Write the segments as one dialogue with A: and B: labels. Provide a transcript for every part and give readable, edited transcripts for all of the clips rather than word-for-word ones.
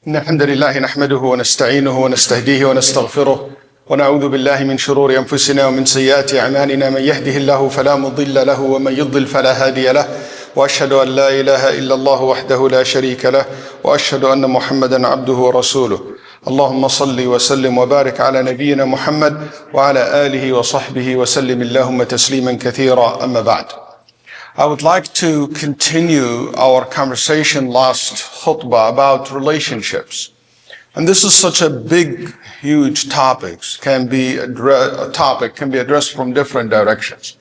A: إن الحمد لله نحمده ونستعينه ونستهديه ونستغفره ونعوذ بالله من شرور أنفسنا ومن سيئات أعمالنا من يهده الله فلا مضل له ومن يضلل فلا هادي له وأشهد أن لا إله إلا الله وحده لا شريك له وأشهد أن محمدا عبده ورسوله اللهم صل وسلم وبارك على نبينا محمد وعلى آله وصحبه وسلم اللهم تسليما كثيرا أما بعد. I would like to continue our conversation last khutbah about relationships. And this is such a big, huge topic, can be addressed from different directions.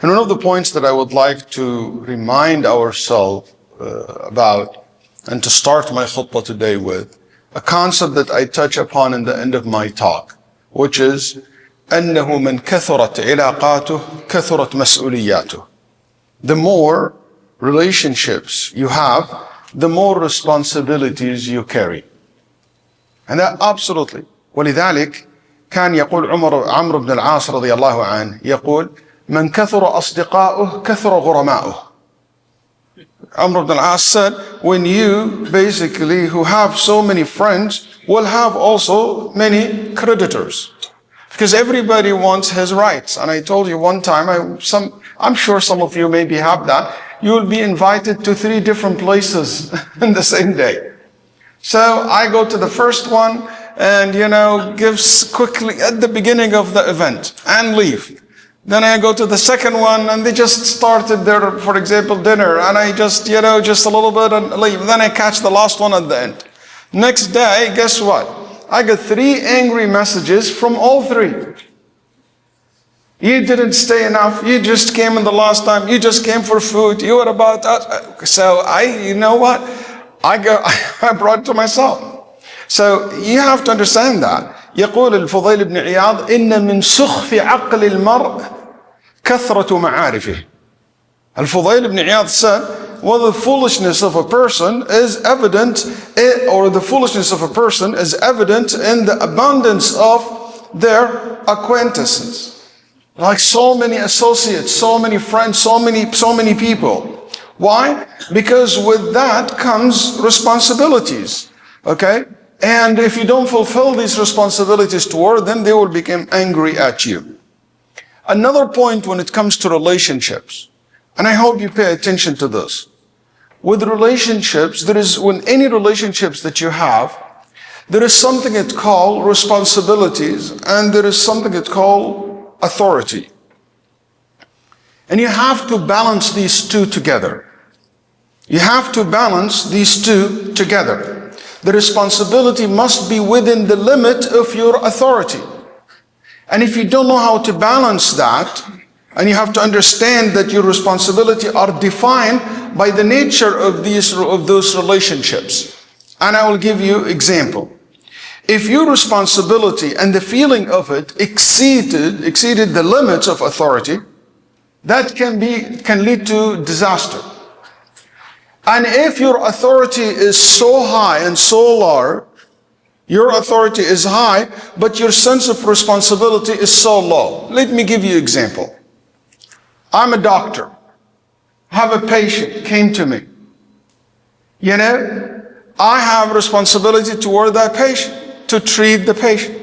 A: And one of the points that I would like to remind ourselves about and to start my khutbah today with, a concept that I touch upon in the end of my talk, which is أنه من كثرت علاقاته كثرت مسؤولياته. The more relationships you have, the more responsibilities you carry. And that absolutely. ولذلك كان يقول عمرو بن العاص رضي الله عنه يقول من كثر أصدقاؤه كثر غرماؤه. Amr ibn al-As said, when you basically who have so many friends will have also many creditors. Because everybody wants his rights. And I told you one time, I'm sure some of you maybe have that. You will be invited to 3 different places in the same day. So I go to the first one and, gives quickly at the beginning of the event and leave. Then I go to the second one and they just started their, for example, dinner. And I just a little bit and leave. Then I catch the last one at the end. Next day, guess what? I got 3 angry messages from all 3. You didn't stay enough. You just came in the last time. You just came for food. You were about us. So I brought it to myself. So you have to understand that. يقول الفضيل بن عياض إن من سخف عقل المرء كثرة معارفه. Al-Fudayl ibn Iyad said, well, the foolishness of a person is evident, in the abundance of their acquaintances. Like so many associates, so many friends, so many people. Why? Because with that comes responsibilities. Okay? And if you don't fulfill these responsibilities toward them, they will become angry at you. Another point when it comes to relationships, and I hope you pay attention to this. With relationships, when any relationships that you have, there is something it's called responsibilities and there is something it's called authority. And you have to balance these two together. You have to balance these two together. The responsibility must be within the limit of your authority. And if you don't know how to balance that, and you have to understand that your responsibility are defined by the nature of those relationships. And I will give you example. If your responsibility and the feeling of it exceeded the limits of authority, that can lead to disaster. And if your authority is so high and so large, your authority is high, but your sense of responsibility is so low. Let me give you an example. I'm a doctor. I have a patient came to me. I have responsibility toward that patient to treat the patient.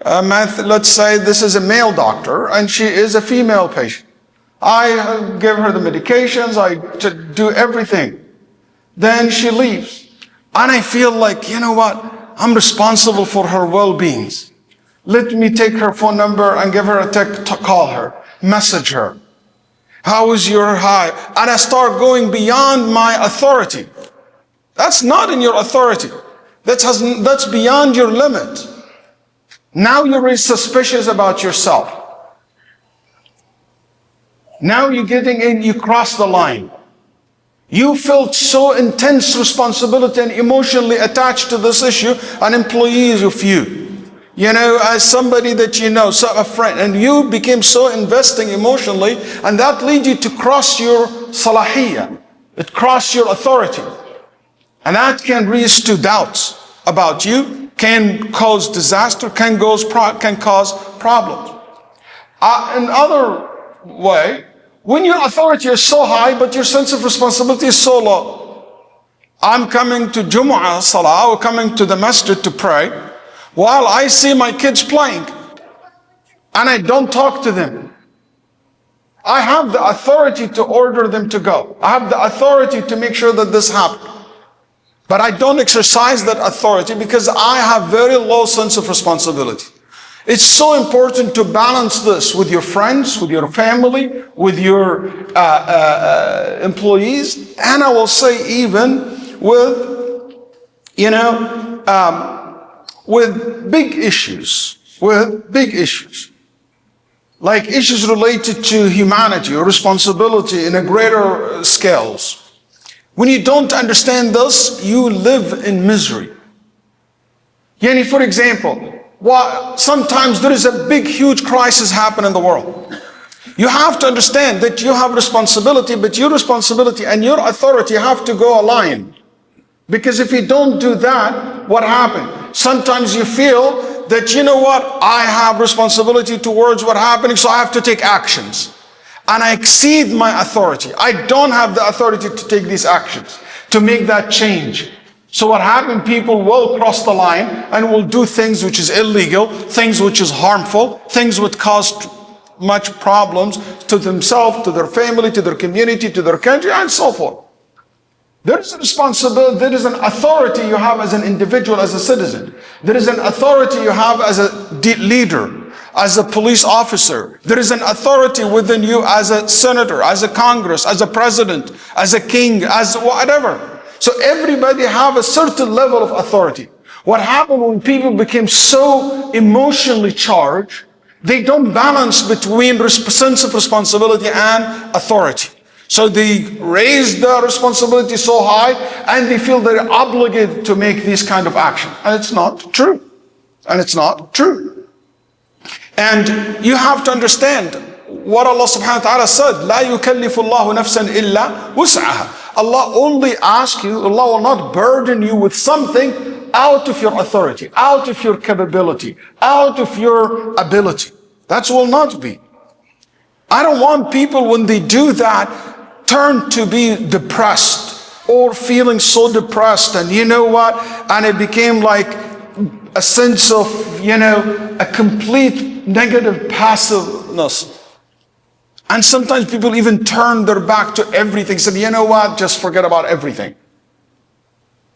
A: Let's say this is a male doctor and she is a female patient. I give her the medications, I do everything. Then she leaves. And I feel like, I'm responsible for her well-being. Let me take her phone number and give her a text, call her, message her. How is your high? And I start going beyond my authority. That's not in your authority. That's beyond your limit. Now you're really suspicious about yourself. Now you're getting in, you cross the line. You felt so intense responsibility and emotionally attached to this issue, an employee of you. As somebody that a friend, and you became so investing emotionally, and that leads you to cross your salahiyya. It crossed your authority. And that can lead to doubts about you, can cause disaster, can cause problems. In other way, when your authority is so high, but your sense of responsibility is so low, I'm coming to Jumu'ah Salah or coming to the masjid to pray while I see my kids playing and I don't talk to them. I have the authority to order them to go. I have the authority to make sure that this happens. But I don't exercise that authority because I have very low sense of responsibility. It's so important to balance this with your friends, with your family, with your employees, and I will say even with, with big issues, like issues related to humanity or responsibility in a greater scales. When you don't understand this, you live in misery. Yani, for example, sometimes there is a big, huge crisis happen in the world. You have to understand that you have responsibility, but your responsibility and your authority have to go aligned. Because if you don't do that, what happens? Sometimes you feel that, you know what, I have responsibility towards what's happening, so I have to take actions. And I exceed my authority. I don't have the authority to take these actions, to make that change. So what happened, people will cross the line and will do things which is illegal, things which is harmful, things which cause much problems to themselves, to their family, to their community, to their country, and so forth. There is a responsibility, there is an authority you have as an individual, as a citizen. There is an authority you have as a leader, as a police officer. There is an authority within you as a senator, as a Congress, as a president, as a king, as whatever. So everybody have a certain level of authority. What happened when people became so emotionally charged, they don't balance between sense of responsibility and authority. So they raise the responsibility so high and they feel they're obligated to make this kind of action. And it's not true. And it's not true. And you have to understand what Allah subhanahu wa ta'ala said, لا يكلف الله نفسا إلا وسعها. Allah only asks you, Allah will not burden you with something out of your authority, out of your capability, out of your ability. That will not be. I don't want people, when they do that, turn to be depressed or feeling so depressed, and you know what, and it became like a sense of, a complete negative passiveness. And sometimes people even turn their back to everything, said, you know what, just forget about everything.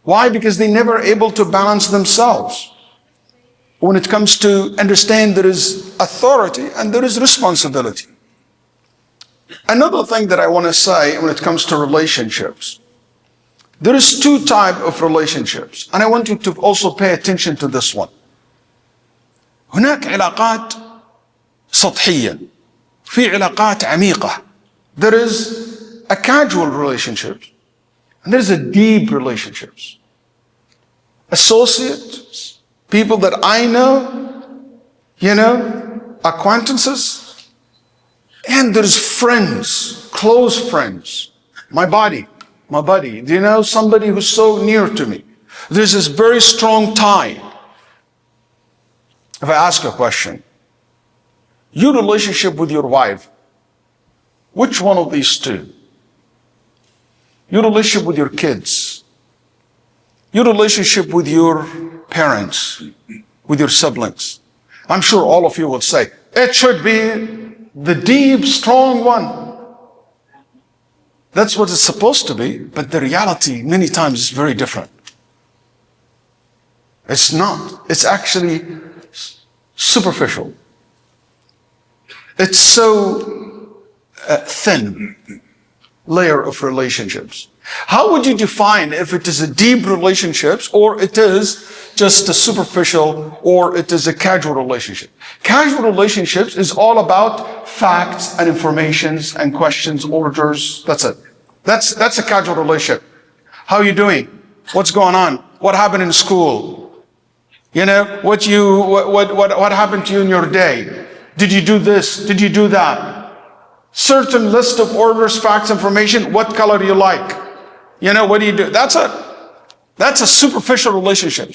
A: Why? Because they never able to balance themselves. When it comes to understand there is authority and there is responsibility. Another thing that I want to say when it comes to relationships, there is two types of relationships, and I want you to also pay attention to this one. هناك علاقات سطحية، في علاقات عميقة. There is a casual relationship, and there is a deep relationships. Associates, people that I know, acquaintances, and there's friends, close friends. My buddy. Do you know somebody who's so near to me? There's this very strong tie. If I ask a question, your relationship with your wife, which one of these two? Your relationship with your kids, your relationship with your parents, with your siblings. I'm sure all of you will say, it should be the deep, strong one. That's what it's supposed to be, but the reality many times is very different. It's not. It's actually superficial. It's so thin layer of relationships. How would you define if it is a deep relationships or it is just a superficial or it is a casual relationship? Casual relationships is all about facts and informations and questions, orders. That's it. That's a casual relationship. How are you doing? What's going on? What happened in school? What happened to you in your day? Did you do this? Did you do that? Certain list of orders, facts, information. What color do you like? What do you do? That's it. That's a superficial relationship.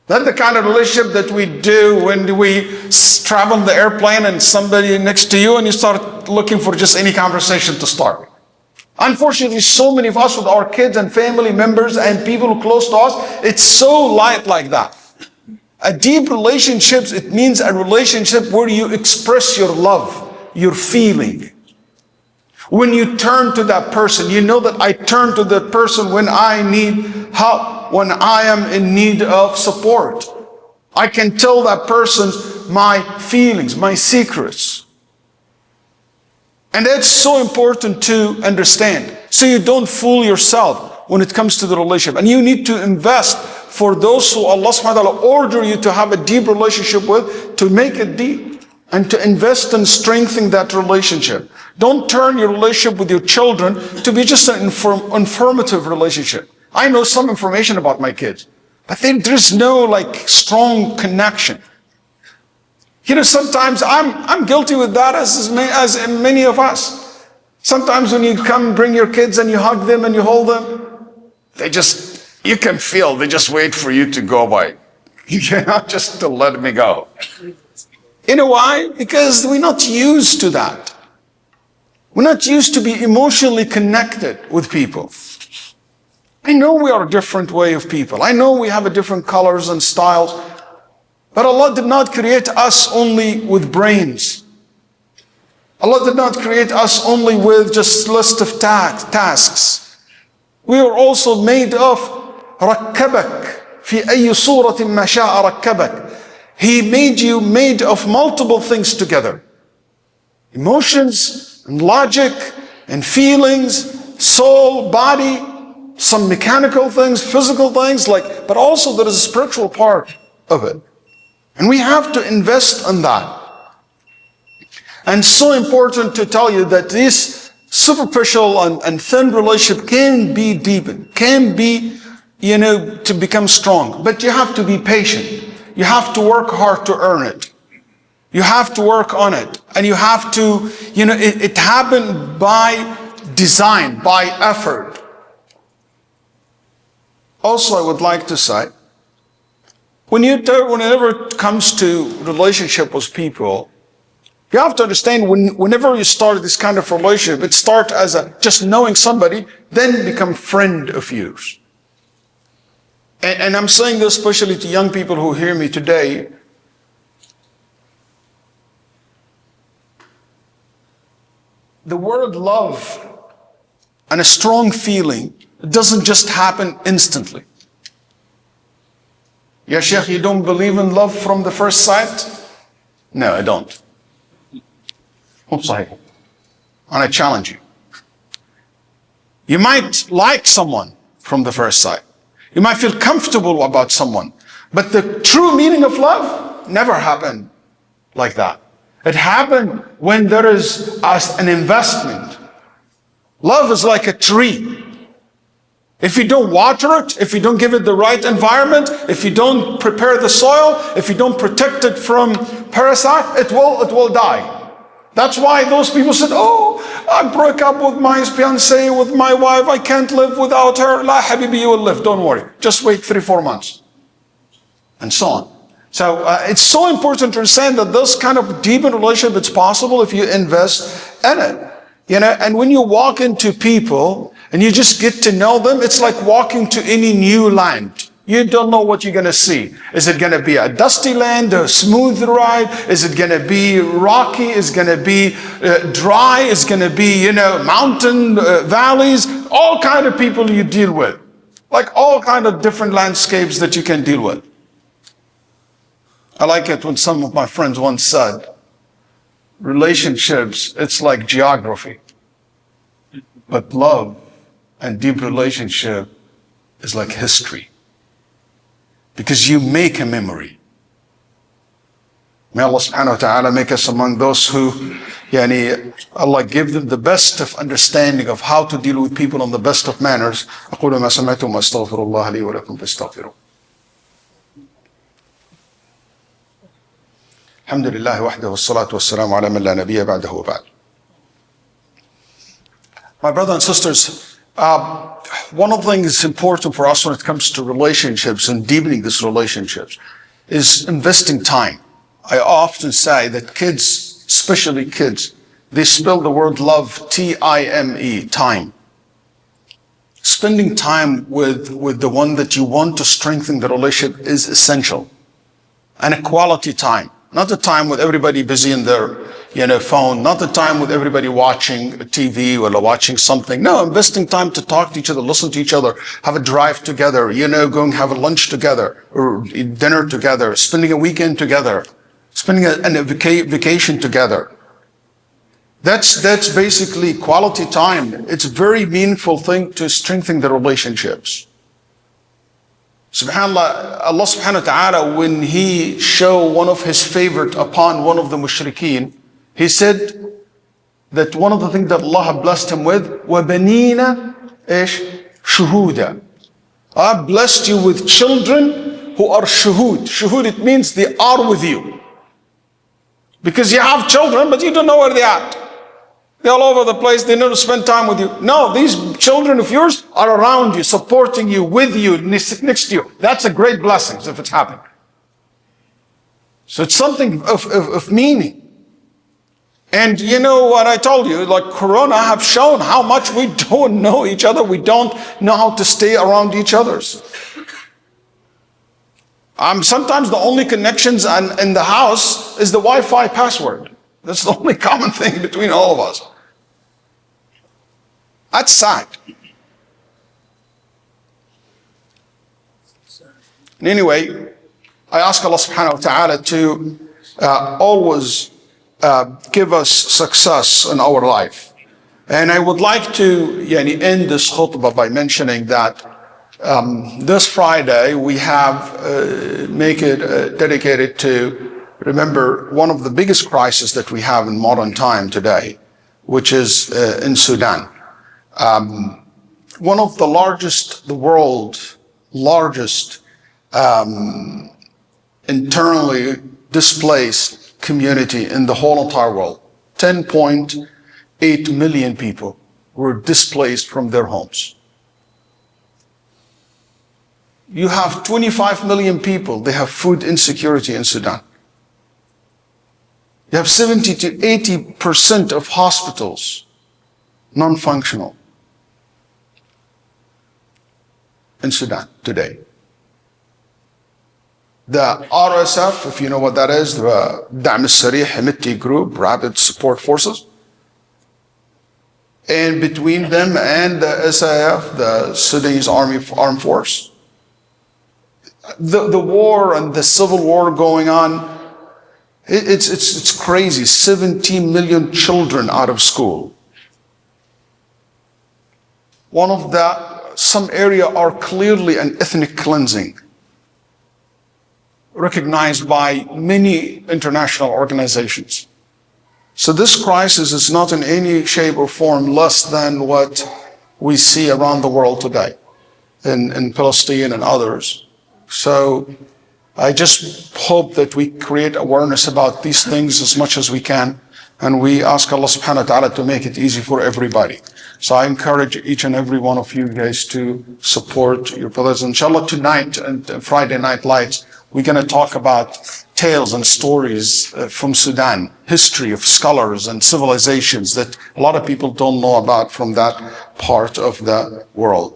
A: That's the kind of relationship that we do when we travel in the airplane and somebody next to you and you start looking for just any conversation to start. Unfortunately, so many of us with our kids and family members and people close to us, it's so light like that. A deep relationships, it means a relationship where you express your love, your feeling. When you turn to that person, you know that I turn to that person when I need help, when I am in need of support. I can tell that person my feelings, my secrets. And that's so important to understand. So you don't fool yourself when it comes to the relationship. And you need to invest for those who Allah subhanahu wa ta'ala order you to have a deep relationship with, to make it deep and to invest in strengthening that relationship. Don't turn your relationship with your children to be just an informative relationship. I know some information about my kids, but there's no like strong connection. You know, sometimes I'm guilty with that as many of us. Sometimes when you come bring your kids and you hug them and you hold them, you can feel, they just wait for you to go by. You know, just to let me go. You know why? Because we're not used to that. We're not used to be emotionally connected with people. I know we are a different way of people. I know we have a different colors and styles. But Allah did not create us only with brains. Allah did not create us only with just list of tasks. We are also made of رَكَّبَكَ فِي أَيِّ صُورَةٍ مَا شَاءَ رَكَّبَكَ. He made you made of multiple things together. Emotions and logic and feelings, soul, body, some mechanical things, physical things, but also there is a spiritual part of it. And we have to invest in that. And so important to tell you that this superficial and thin relationship can be deepened, can be, to become strong. But you have to be patient. You have to work hard to earn it. You have to work on it. And you have to, it happened by design, by effort. Also, I would like to say, whenever it comes to relationship with people, you have to understand whenever you start this kind of relationship, it starts as just knowing somebody, then become friend of yours. And I'm saying this especially to young people who hear me today. The word love and a strong feeling doesn't just happen instantly. Ya Sheikh, you don't believe in love from the first sight? No, I don't. And I challenge you. You might like someone from the first sight. You might feel comfortable about someone. But the true meaning of love never happened like that. It happened when there is an investment. Love is like a tree. If you don't water it, if you don't give it the right environment, if you don't prepare the soil, if you don't protect it from parasite, it will die. That's why those people said, I broke up with my fiancée, with my wife, I can't live without her. La habibi, you will live, don't worry. Just wait 3-4 months. And so on. So it's so important to understand that this kind of deepened relationship, it's possible if you invest in it. And when you walk into people and you just get to know them, it's like walking to any new land. You don't know what you're going to see. Is it going to be a dusty land, a smooth ride? Is it going to be rocky? Is it going to be dry? Is it going to be, mountain, valleys? All kind of people you deal with. Like all kind of different landscapes that you can deal with. I like it when some of my friends once said, relationships, it's like geography. But love and deep relationship is like history. Because you make a memory. May Allah subhanahu wa ta'ala make us among those who, Allah give them the best of understanding of how to deal with people in the best of manners. أقول ما سمعتم وأستغفر الله لي ولكم فاستغفروه. الحمد لله وحده والصلاة والسلام على من لا نبي بعده وبعد. My brothers and sisters, one of the things that's important for us when it comes to relationships and deepening these relationships is investing time. I often say that kids, especially kids, they spell the word love, T-I-M-E, time. spending time with the one that you want to strengthen the relationship is essential. And a quality time. Not the time with everybody busy in their phone, not the time with everybody watching TV or watching something. No, investing time to talk to each other, listen to each other, have a drive together, going have a lunch together or dinner together, spending a weekend together, spending a vacation together. That's basically quality time. It's a very meaningful thing to strengthen the relationships. SubhanAllah, Allah subhanahu wa ta'ala, when He showed one of His favorite upon one of the mushrikeen, He said that one of the things that Allah blessed him with, وَبَنِينَ shuhuda. I blessed you with children who are shuhud. Shuhud, it means they are with you. Because you have children, but you don't know where they're at. They're all over the place. They never spend time with you. No, these children of yours are around you, supporting you, with you, next to you. That's a great blessing if it's happened. So it's something of meaning. And what I told you, like Corona have shown how much we don't know each other. We don't know how to stay around each other's. Sometimes the only connections in the house is the Wi-Fi password. That's the only common thing between all of us. That's sad. And anyway, I ask Allah subhanahu wa ta'ala to always give us success in our life. And I would like to end this khutbah by mentioning that this Friday we have make it dedicated to remember one of the biggest crises that we have in modern time today, which is in Sudan. One of the world's largest internally displaced community in the whole entire world. 10.8 million people were displaced from their homes. You have 25 million people, they have food insecurity in Sudan. You have 70 to 80% of hospitals non-functional in Sudan today. The RSF, if you know what that is, the Da'm al-Sarih Hemeti Group, Rapid Support Forces, and between them and the SAF, the Sudanese Armed Force, the war and the civil war going on, it's crazy. 17 million children out of school. Some area are clearly an ethnic cleansing, recognized by many international organizations. So this crisis is not in any shape or form less than what we see around the world today, in Palestine and others. So I just hope that we create awareness about these things as much as we can, and we ask Allah subhanahu wa ta'ala to make it easy for everybody. So I encourage each and every one of you guys to support your brothers. Inshallah, tonight and Friday Night Lights, we're going to talk about tales and stories from Sudan, history of scholars and civilizations that a lot of people don't know about from that part of the world.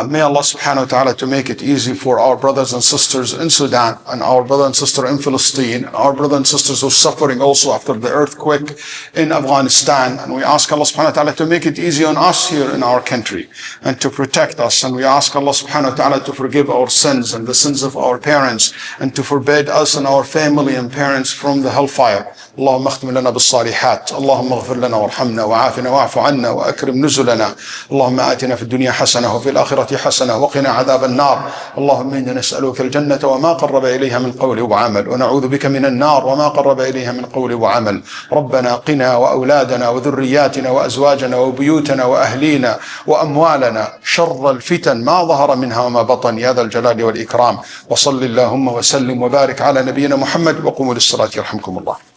A: May Allah subhanahu wa ta'ala to make it easy for our brothers and sisters in Sudan, and our brother and sister in Palestine, and our brothers and sisters who are suffering also after the earthquake in Afghanistan. And we ask Allah subhanahu wa ta'ala to make it easy on us here in our country and to protect us. And we ask Allah subhanahu wa ta'ala to forgive our sins and the sins of our parents, and to forbid us and our family and parents from the hellfire. اللهم اختم لنا بالصالحات اللهم اغفر لنا وارحمنا وعافنا واعف عنا وأكرم نزلنا اللهم آتنا في الدنيا حسنة وفي الآخرة حسنة وقنا عذاب النار اللهم إنا نسألك الجنة وما قرب إليها من قول وعمل ونعوذ بك من النار وما قرب إليها من قول وعمل ربنا قنا وأولادنا وذرياتنا وأزواجنا وبيوتنا وأهلينا وأموالنا شر الفتن ما ظهر منها وما بطن يا ذا الجلال والإكرام وصل اللهم وسلم وبارك على نبينا محمد وقوموا للصلاة يرحمكم الله.